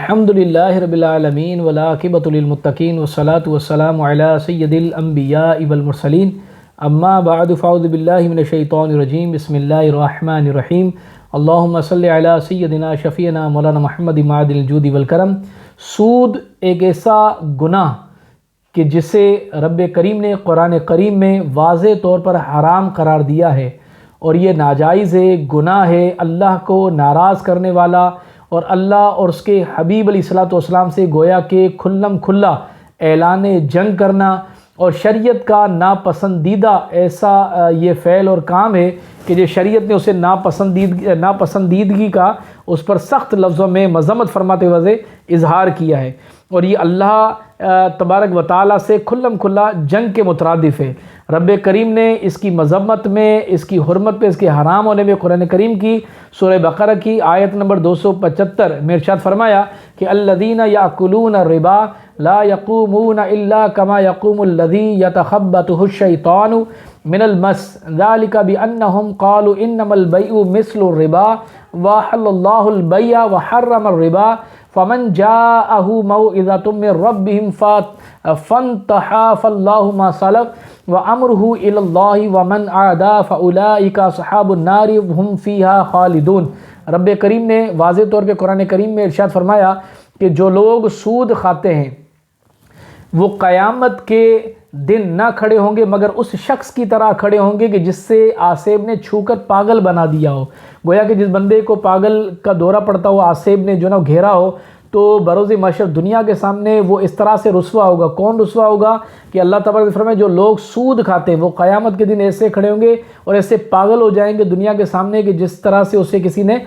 الحمد للہ رب العالمین والعاقبۃ للمتقین والصلاة والسلام علی سید الانبیاء والمرسلین اما بعد فاعوذ باللہ من الشیطان الرجیم بسم اللہ الرحمن الرحیم اللہم صلی علی سیدنا شفیعنا مولانا محمد معدن الجود والکرم۔ سود ایک ایسا گناہ کہ جسے رب کریم نے قرآن کریم میں واضح طور پر حرام قرار دیا ہے، اور یہ ناجائز ہے، گناہ ہے، اللہ کو ناراض کرنے والا، اور اللہ اور اس کے حبیب علیہ الصلوۃ والسلام سے گویا کہ کھلم کھلا اعلان جنگ کرنا، اور شریعت کا ناپسندیدہ ایسا یہ فعل اور کام ہے کہ جو شریعت نے اسے ناپسندیدگی کا اس پر سخت لفظوں میں مذمت فرماتے ہوئے اظہار کیا ہے، اور یہ اللہ تبارک و تعالیٰ سے کھلم کھلا جنگ کے مترادف ہے۔ رب کریم نے اس کی مذمت میں، اس کی حرمت پہ، اس کے حرام ہونے میں قرآن کریم کی سورہ بقرہ کی آیت نمبر 275 میں ارشاد فرمایا کہ الذین یأکلون الربا لا یقومون الا کما یقوم الذی یتخبطہ الشیطان من المس ذلک بانہم قالوا انما البیع مثل الربا وحل اللہ البیع وحرم الربا فمن جاءہ موعظۃ من ربہ فانتہى فاللہ ما سلف وامرہ الی اللہ ومن عادى فاولئک اصحاب النار ہم فیہا خالدون۔ رب کریم نے واضح طور پہ قرآن کریم میں ارشاد فرمایا کہ جو لوگ سود کھاتے ہیں وہ قیامت کے دن نہ کھڑے ہوں گے مگر اس شخص کی طرح کھڑے ہوں گے کہ جس سے آسیب نے چھو کر پاگل بنا دیا ہو۔ گویا کہ جس بندے کو پاگل کا دورہ پڑتا ہو، آسیب نے جو گھیرا ہو، تو بروز محشر دنیا کے سامنے وہ اس طرح سے رسوا ہوگا۔ کون رسوا ہوگا؟ کہ اللہ تبارک و تعالیٰ فرمائے جو لوگ سود کھاتے ہیں وہ قیامت کے دن ایسے کھڑے ہوں گے اور ایسے پاگل ہو جائیں گے دنیا کے سامنے کہ جس طرح سے اسے کسی نے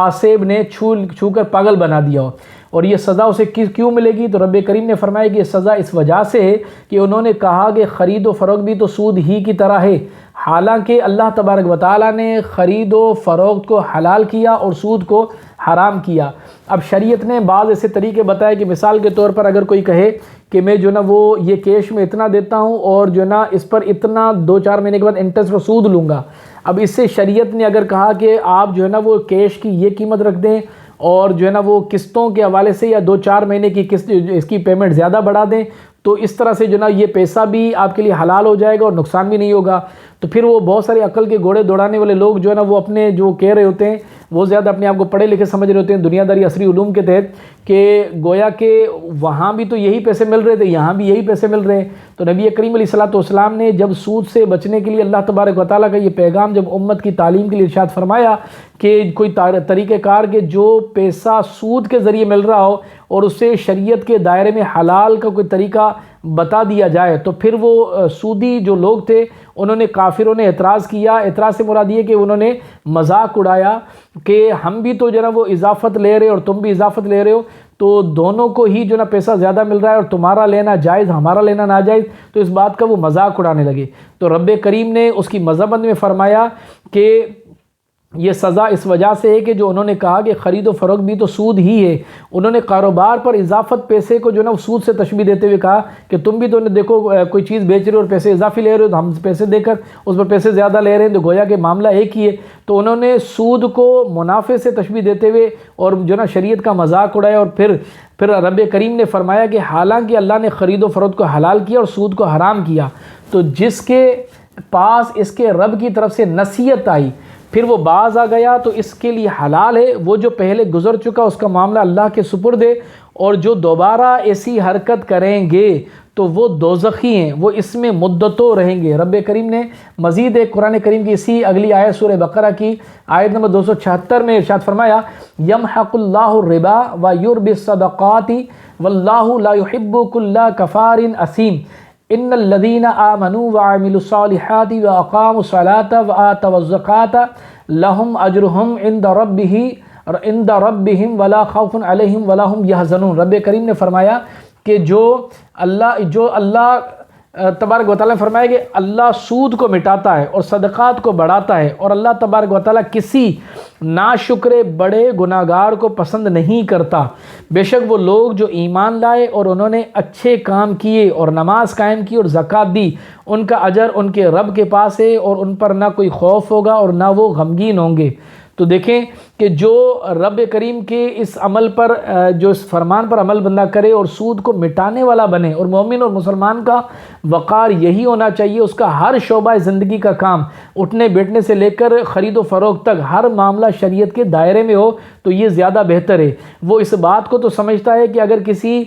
آسیب نے چھو کر پاگل بنا دیا ہو۔ اور یہ سزا اسے کیوں ملے گی؟ تو رب کریم نے فرمایا کہ یہ سزا اس وجہ سے ہے کہ انہوں نے کہا کہ خرید و فروخت بھی تو سود ہی کی طرح ہے، حالانکہ اللہ تبارک و تعالیٰ نے خرید و فروخت کو حلال کیا اور سود کو حرام کیا۔ اب شریعت نے بعض ایسے طریقے بتائے کہ مثال کے طور پر اگر کوئی کہے کہ میں وہ یہ کیش میں اتنا دیتا ہوں اور اس پر اتنا 2-4 مہینے کے بعد انٹرسٹ و سود لوں گا، اب اس سے شریعت نے اگر کہا کہ آپ وہ کیش کی یہ قیمت رکھ دیں اور وہ قسطوں کے حوالے سے یا 2-4 مہینے کی قسط اس کی پیمنٹ زیادہ بڑھا دیں، تو اس طرح سے یہ پیسہ بھی آپ کے لیے حلال ہو جائے گا اور نقصان بھی نہیں ہوگا، تو پھر وہ بہت سارے عقل کے گھوڑے دوڑانے والے لوگ وہ اپنے کہہ رہے ہوتے ہیں، وہ زیادہ اپنے آپ کو پڑھے لکھے سمجھ رہے ہوتے ہیں دنیا داری عصری علوم کے تحت، کہ گویا کہ وہاں بھی تو یہی پیسے مل رہے تھے، یہاں بھی یہی پیسے مل رہے ہیں۔ تو نبی کریم علیہ الصلوۃ والسلام نے جب سود سے بچنے کے لیے اللہ تبارک و تعالیٰ کا یہ پیغام جب امت کی تعلیم کے لیے ارشاد فرمایا کہ کوئی طریقہ کار کہ جو پیسہ سود کے ذریعے مل رہا ہو اور اسے شریعت کے دائرے میں حلال کا کوئی طریقہ بتا دیا جائے، تو پھر وہ سودی جو لوگ تھے انہوں نے کافروں نے اعتراض کیا۔ اعتراض سے مراد یہ کہ انہوں نے مذاق اڑایا کہ ہم بھی تو وہ اضافت لے رہے اور تم بھی اضافت لے رہے ہو، تو دونوں کو ہی پیسہ زیادہ مل رہا ہے اور تمہارا لینا جائز ہمارا لینا ناجائز، تو اس بات کا وہ مذاق اڑانے لگے۔ تو رب کریم نے اس کی مذمت میں فرمایا کہ یہ سزا اس وجہ سے ہے کہ جو انہوں نے کہا کہ خرید و فروخت بھی تو سود ہی ہے، انہوں نے کاروبار پر اضافت پیسے کو سود سے تشبیہ دیتے ہوئے کہا کہ تم بھی تو دیکھو کوئی چیز بیچ رہے ہو اور پیسے اضافی لے رہے ہو، تو ہم پیسے دے کر اس پر پیسے زیادہ لے رہے ہیں، تو گویا کہ معاملہ ایک ہی ہے۔ تو انہوں نے سود کو منافع سے تشبیہ دیتے ہوئے اور شریعت کا مذاق اڑایا، اور پھر رب کریم نے فرمایا کہ حالانکہ اللہ نے خرید و فروخت کو حلال کیا اور سود کو حرام کیا، تو جس کے پاس اس کے رب کی طرف سے نصیحت آئی پھر وہ باز آ گیا تو اس کے لیے حلال ہے، وہ جو پہلے گزر چکا اس کا معاملہ اللہ کے سپرد ہے، اور جو دوبارہ ایسی حرکت کریں گے تو وہ دوزخی ہیں، وہ اس میں مدتوں رہیں گے۔ رب کریم نے مزید ایک قرآن کریم کی اسی اگلی آیت سورہ بقرہ کی آیت نمبر 276 میں ارشاد فرمایا یمحق اللہ الربا ویربی الصدقات واللہ لا یحب کل کفار اثیم ان الذین آمنوا وعملوا الصالحات واقاموا الصلاة وآتوا الزکاة لهم اجرهم عند ربهم ولا خوف علیہم ولا هم یحزنون۔ رب کریم نے فرمایا کہ جو اللہ تبارک و تعالیٰ نے فرمایا کہ اللہ سود کو مٹاتا ہے اور صدقات کو بڑھاتا ہے، اور اللہ تبارک و تعالیٰ کسی ناشکر بڑے گناہگار کو پسند نہیں کرتا۔ بے شک وہ لوگ جو ایمان لائے اور انہوں نے اچھے کام کیے اور نماز قائم کی اور زکوٰۃ دی، ان کا اجر ان کے رب کے پاس ہے اور ان پر نہ کوئی خوف ہوگا اور نہ وہ غمگین ہوں گے۔ تو دیکھیں کہ جو رب کریم کے اس عمل پر جو اس فرمان پر عمل بندہ کرے اور سود کو مٹانے والا بنے، اور مومن اور مسلمان کا وقار یہی ہونا چاہیے، اس کا ہر شعبہ زندگی کا کام اٹھنے بیٹھنے سے لے کر خرید و فروخت تک ہر معاملہ شریعت کے دائرے میں ہو تو یہ زیادہ بہتر ہے۔ وہ اس بات کو تو سمجھتا ہے کہ اگر کسی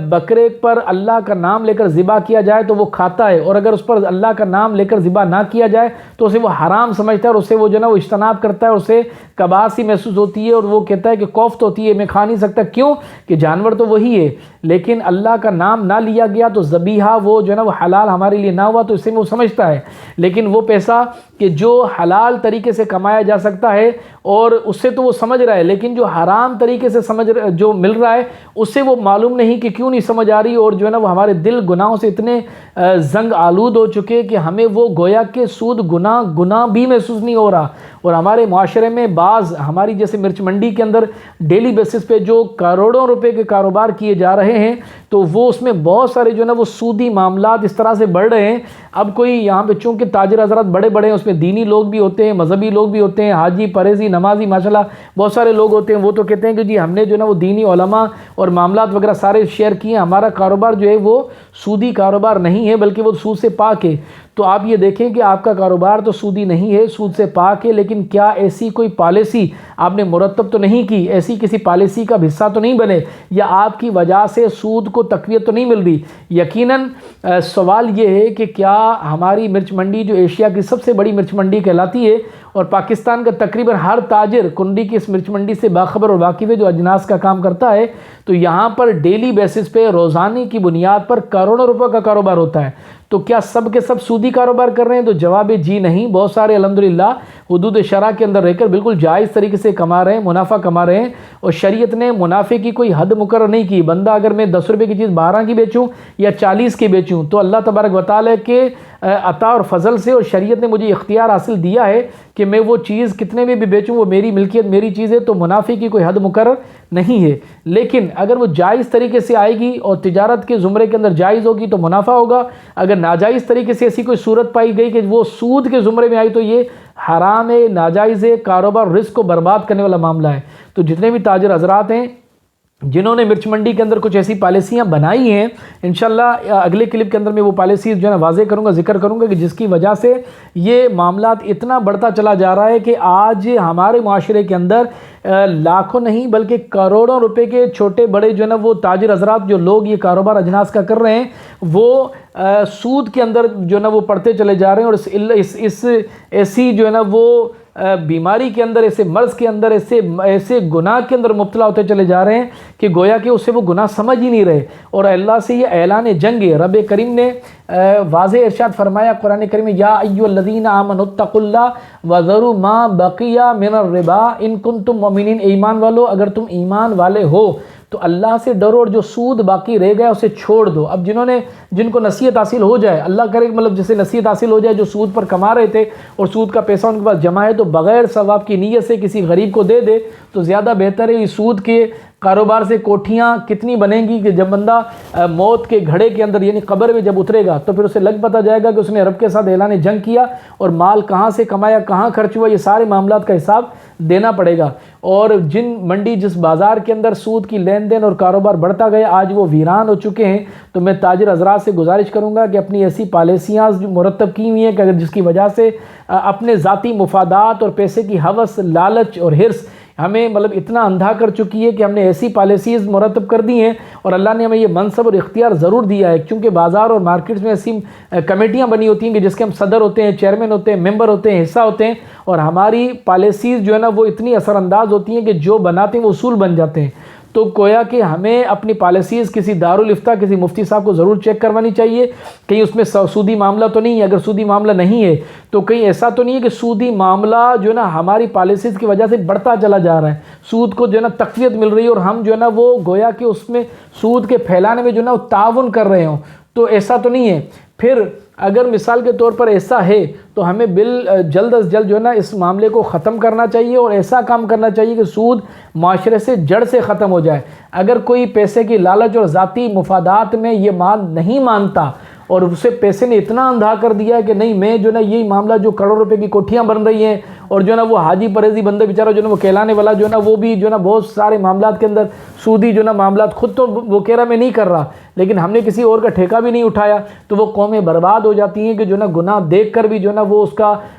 بکرے پر اللہ کا نام لے کر ذبح کیا جائے تو وہ کھاتا ہے، اور اگر اس پر اللہ کا نام لے کر ذبح نہ کیا جائے تو اسے وہ حرام سمجھتا ہے، اور اسے وہ جو نا وہ اجتناب کرتا ہے، اسے کباسی محسوس ہوتی ہے، اور وہ کہتا ہے کہ کوفت ہوتی ہے، میں کھا نہیں سکتا۔ کیوں کہ جانور تو وہی ہے، لیکن اللہ کا نام نہ لیا گیا تو ذبیحہ وہ جو ہے نا وہ حلال ہمارے لیے نہ ہوا، تو اس سے وہ سمجھتا ہے۔ لیکن وہ پیسہ کہ جو حلال طریقے سے کمایا جا سکتا ہے اور اس سے تو وہ سمجھ رہا ہے، لیکن جو حرام طریقے سے جو مل رہا ہے اس سے وہ معلوم نہیں کہ کیوں نہیں سمجھ آ رہی، اور جو ہے نا وہ ہمارے دل گناہوں سے اتنے زنگ آلود ہو چکے کہ ہمیں وہ گویا کہ سود گناہ بھی محسوس نہیں ہو رہا۔ اور ہمارے معاشرے میں بعض ہماری جیسے مرچ منڈی کے اندر ڈیلی بیسس پہ جو کروڑوں روپے کے کاروبار کیے جا رہے ہیں تو وہ اس میں بہت سارے جو ہے نا وہ سودی معاملات اس طرح سے بڑھ رہے ہیں۔ اب کوئی یہاں پہ چونکہ تاجر حضرات بڑے بڑے ہیں، اس میں دینی لوگ بھی ہوتے ہیں، مذہبی لوگ بھی ہوتے ہیں، حاجی پرہیزی نمازی ماشاءاللہ بہت سارے لوگ ہوتے ہیں، وہ تو کہتے ہیں کہ جی ہم نے جو ہے نا وہ دینی علماء اور معاملات وغیرہ سارے شیئر کیے ہیں، ہمارا کاروبار جو ہے وہ سودی کاروبار نہیں ہے بلکہ وہ سود سے پاک ہے۔ تو آپ یہ دیکھیں کہ آپ کا کاروبار تو سودی نہیں ہے، سود سے پاک ہے، لیکن کیا ایسی کوئی پالیسی آپ نے مرتب تو نہیں کی، ایسی کسی پالیسی کا حصہ تو نہیں بنے، یا آپ کی وجہ سے سود کو تقویت تو نہیں مل رہی؟ یقیناً سوال یہ ہے کہ کیا ہماری مرچ منڈی جو ایشیا کی سب سے بڑی مرچ منڈی کہلاتی ہے اور پاکستان کا تقریباً ہر تاجر کنڈی کی اس مرچ منڈی سے باخبر اور واقف ہے جو اجناس کا کام کرتا ہے، تو یہاں پر ڈیلی بیسس پہ روزانہ کی بنیاد پر کروڑوں روپے کا کاروبار ہوتا ہے، تو کیا سب کے سب سودی کاروبار کر رہے ہیں؟ تو جواب جی نہیں، بہت سارے الحمدللہ حدود شرع کے اندر رہ کر بالکل جائز طریقے سے کما رہے ہیں، منافع کما رہے ہیں، اور شریعت نے منافع کی کوئی حد مقرر نہیں کی۔ بندہ اگر میں 10 روپے کی چیز 12 کی بیچوں یا 40 کی بیچوں تو اللہ تبارک و تعالیٰ کے عطا اور فضل سے اور شریعت نے مجھے اختیار حاصل دیا ہے کہ میں وہ چیز کتنے میں بھی بیچوں، وہ میری ملکیت میری چیز ہے، تو منافع کی کوئی حد مقرر نہیں ہے۔ لیکن اگر وہ جائز طریقے سے آئے گی اور تجارت کے زمرے کے اندر جائز ہوگی تو منافع ہوگا، اگر ناجائز طریقے سے ایسی کوئی صورت پائی گئی کہ وہ سود کے زمرے میں آئی تو یہ حرام ہے، ناجائز ہے، کاروبار رزق کو برباد کرنے والا معاملہ ہے۔ تو جتنے بھی تاجر حضرات ہیں جنہوں نے مرچ منڈی کے اندر کچھ ایسی پالیسیاں بنائی ہیں، انشاءاللہ اگلے کلپ کے اندر میں وہ پالیسیز جو ہے نا واضح کروں گا، ذکر کروں گا کہ جس کی وجہ سے یہ معاملات اتنا بڑھتا چلا جا رہا ہے کہ آج ہمارے معاشرے کے اندر لاکھوں نہیں بلکہ کروڑوں روپے کے چھوٹے بڑے جو ہے نا وہ تاجر حضرات جو لوگ یہ کاروبار اجناس کا کر رہے ہیں وہ سود کے اندر جو ہے نا وہ پڑھتے چلے جا رہے ہیں، اور اس ایسی جو ہے نا وہ بیماری کے اندر، ایسے مرض کے اندر، ایسے گناہ کے اندر مبتلا ہوتے چلے جا رہے ہیں کہ گویا کہ اسے وہ گناہ سمجھ ہی نہیں رہے، اور اللہ سے یہ اعلان جنگ ہے۔ رب کریم نے واضح ارشاد فرمایا قرآن کریم میں، یا ایھا الذین آمنوا اتقوا اللہ وذروا ما بقی من الربا ان کنتم مؤمنین، ایمان والو اگر تم ایمان والے ہو تو اللہ سے ڈرو اور جو سود باقی رہ گیا اسے چھوڑ دو۔ اب جن کو نصیحت حاصل ہو جائے، اللہ کرے مطلب جیسے نصیحت حاصل ہو جائے، جو سود پر کما رہے تھے اور سود کا پیسہ ان کے پاس جمع ہے تو بغیر ثواب کی نیت سے کسی غریب کو دے دے تو زیادہ بہتر ہے۔ یہ سود کے کاروبار سے کوٹھیاں کتنی بنیں گی کہ جب بندہ موت کے گھڑے کے اندر یعنی قبر میں جب اترے گا تو پھر اسے لگ پتہ جائے گا کہ اس نے رب کے ساتھ اعلان جنگ کیا اور مال کہاں سے کمایا، کہاں خرچ ہوا، یہ سارے معاملات کا حساب دینا پڑے گا۔ اور جس بازار کے اندر سود کی لین دین اور کاروبار بڑھتا گیا آج وہ ویران ہو چکے ہیں۔ تو میں تاجر حضرات سے گزارش کروں گا کہ اپنی ایسی پالیسیاں جو مرتب کی ہوئی ہیں کہ اگر جس کی وجہ سے اپنے ذاتی مفادات اور پیسے کی ہوس، لالچ اور حرص ہمیں مطلب اتنا اندھا کر چکی ہے کہ ہم نے ایسی پالیسیز مرتب کر دی ہیں، اور اللہ نے ہمیں یہ منصب اور اختیار ضرور دیا ہے، کیونکہ بازار اور مارکیٹس میں ایسی کمیٹیاں بنی ہوتی ہیں کہ جس کے ہم صدر ہوتے ہیں، چیئرمین ہوتے ہیں، ممبر ہوتے ہیں، حصہ ہوتے ہیں، اور ہماری پالیسیز جو ہے نا وہ اتنی اثر انداز ہوتی ہیں کہ جو بناتے ہیں وہ اصول بن جاتے ہیں۔ تو گویا کہ ہمیں اپنی پالیسیز کسی دارالفتہ کسی مفتی صاحب کو ضرور چیک کروانی چاہیے، کہیں اس میں سودی معاملہ تو نہیں ہے۔ اگر سودی معاملہ نہیں ہے تو کہیں ایسا تو نہیں ہے کہ سودی معاملہ جو ہے نا ہماری پالیسیز کی وجہ سے بڑھتا چلا جا رہا ہے، سود کو جو ہے نا تقویت مل رہی ہے اور ہم جو ہے نا وہ گویا کہ اس میں سود کے پھیلانے میں جو ہے نا وہ تعاون کر رہے ہوں، تو ایسا تو نہیں ہے۔ پھر اگر مثال کے طور پر ایسا ہے تو ہمیں جلد از جلد جو ہے نا اس معاملے کو ختم کرنا چاہیے اور ایسا کام کرنا چاہیے کہ سود معاشرے سے جڑ سے ختم ہو جائے۔ اگر کوئی پیسے کی لالچ اور ذاتی مفادات میں یہ مال نہیں مانتا اور اسے پیسے نے اتنا اندھا کر دیا ہے کہ نہیں میں جو نا یہی معاملہ جو کروڑوں روپے کی کوٹھیاں بن رہی ہیں اور جو ہے نا وہ حاجی پرہیزی بندے بیچارہ جو ہے نا وہ کہلانے والا جو ہے نا وہ بھی جو ہے نا بہت سارے معاملات کے اندر سودی جو ہے نا معاملات، خود تو وہ کہہ رہا میں نہیں کر رہا لیکن ہم نے کسی اور کا ٹھیکہ بھی نہیں اٹھایا، تو وہ قومیں برباد ہو جاتی ہیں کہ جو ہے نا گناہ دیکھ کر بھی جو ہے نا وہ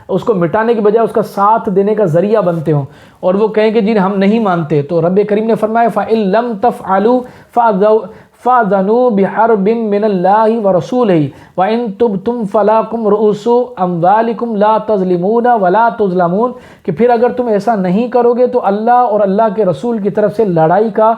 اس کو مٹانے کی بجائے اس کا ساتھ دینے کا ذریعہ بنتے ہوں اور وہ کہیں کہ جی ہم نہیں مانتے۔ تو رب کریم نے فرمایا فَإِن لَمْ تَفْعَلُوا فَأْذَنُوا بِحَرْبٍ مِّنَ اللَّهِ وَرَسُولِهِ وَإِن تُبْتُمْ فَلَكُمْ رُءُوسُ أَمْوَالِكُمْ لَا تَظْلِمُونَ وَلَا تُظْلَمُونَ، کہ پھر اگر تم ایسا نہیں کرو گے تو اللہ اور اللہ کے رسول کی طرف سے لڑائی کا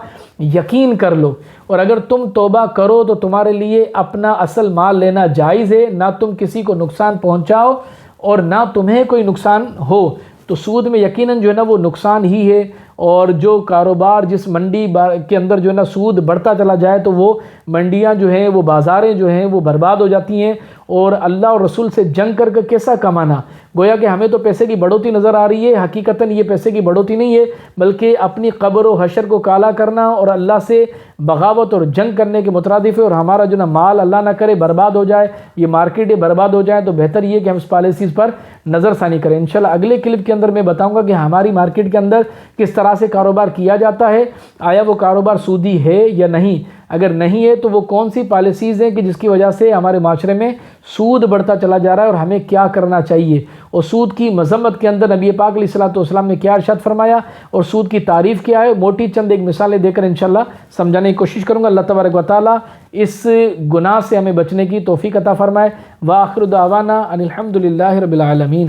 یقین کر لو، اور اگر تم توبہ کرو تو تمہارے لیے اپنا اصل مال لینا جائز ہے، نہ تم کسی کو نقصان پہنچاؤ اور نہ تمہیں کوئی نقصان ہو۔ تو سود میں یقیناً جو ہے نا وہ نقصان ہی ہے، اور جو کاروبار جس منڈی کے اندر جو ہے نا سود بڑھتا چلا جائے تو وہ منڈیاں جو ہیں وہ بازاریں جو ہیں وہ برباد ہو جاتی ہیں، اور اللہ اور رسول سے جنگ کر کے کیسا کمانا؟ گویا کہ ہمیں تو پیسے کی بڑھوتی نظر آ رہی ہے، حقیقتاً یہ پیسے کی بڑھوتی نہیں ہے بلکہ اپنی قبر و حشر کو کالا کرنا اور اللہ سے بغاوت اور جنگ کرنے کے مترادف ہے، اور ہمارا جو نا مال اللہ نہ کرے برباد ہو جائے، یہ مارکیٹیں برباد ہو جائیں، تو بہتر یہ کہ ہم اس پالیسیز پر نظر ثانی کریں۔ انشاءاللہ اگلے کلپ کے اندر میں بتاؤں گا کہ ہماری مارکیٹ کے اندر کس طرح سے کاروبار کیا جاتا ہے، آیا وہ کاروبار سودی ہے یا نہیں، اگر نہیں ہے تو وہ کون سی پالیسیز ہیں کہ جس کی وجہ سے ہمارے معاشرے میں سود بڑھتا چلا جا رہا ہے اور ہمیں کیا کرنا چاہیے، اور سود کی مذمت کے اندر نبی پاک علیہ الصلوۃ والسلام نے کیا ارشاد فرمایا اور سود کی تعریف کیا ہے، موٹی چند ایک مثالیں دے کر انشاءاللہ سمجھانے کی کوشش کروں گا۔ اللہ تبارک و تعالیٰ اس گناہ سے ہمیں بچنے کی توفیق عطا فرمائے۔ وآخر دعوانا ان الحمد للہ رب العالمین۔